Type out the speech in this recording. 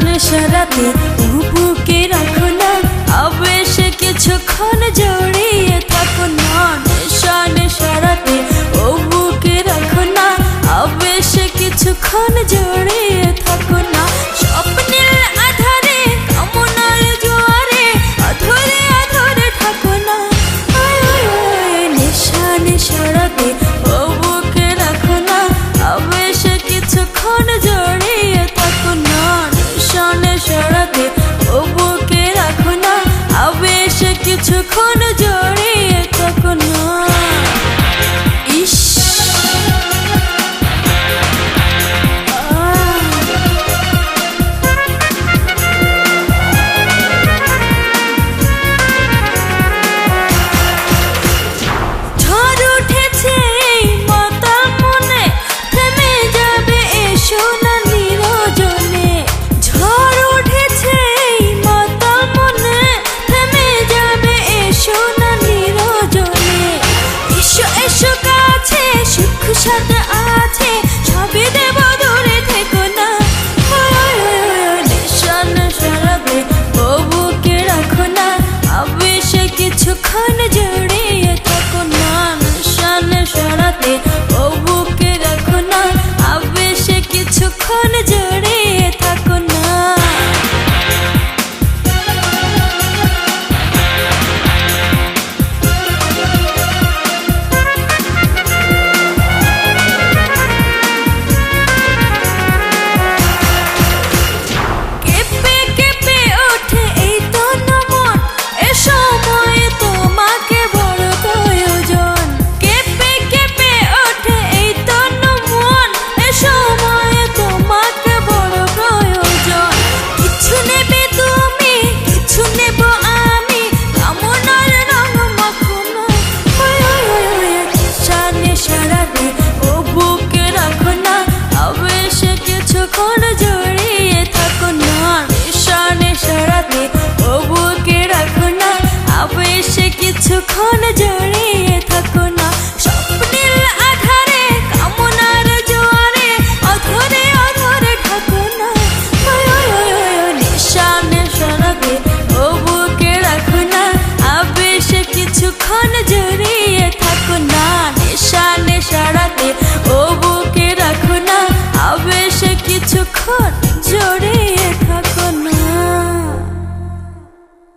নেশারাতে বুকে রাখো না, আবেশে কিছুক্ষণ জড়িয়ে থাকো না। নেশারাতে বুকে রাখো না, আবেশে কিছুক্ষণ জড়িয়ে থাকো না। স্বপ্নের আধারে কামনার জোয়ারে আধরে আধরে থাকো না। নেশারাতে বুকে রাখো না, আবেশে কিছুক্ষণ জড়িয়ে থাকো না। নেশারাতে বুকে রাখো না, আবেশে কিছুক্ষণ জড়িয়ে থাকো না। ইস ঝড় উঠেছে মাতাল মনে, থেমে যাবে এসো না নিরজনে। ঝড় উঠেছে মাতাল মনে, থেমে যাবে এসো না নিরজনে। এসো এসো কাছে, সুখ সাথে আছে, সবই দেব দূরে থেকো না। নেশারাতে বুকে রাখো না, আবেশে কিছুক্ষণ জড়িয়ে থাকো না। নেশারাতে বুকে রাখো না, আবেশে কিছুক্ষণ জড়িয়ে থাকো না। কেঁপে কেঁপে ওঠে এই তন মন, এ সময়ে তোমাকে বড় প্রয়োজন। কেঁপে কেঁপে ওঠে এই তন মন, এ সময়ে তোমাকে বড় প্রয়োজন। কিছু নেবে তুমি, কিছু নেব আমি, কামনার রং মাখো না। নেশারাতে বুকে রাখো না, আবেশে কিছুক্ষণ জড়িয়ে থাকো না। নেশারাতে বুকে রাখো না, আবেশে কিছুক্ষণ জড়িয়ে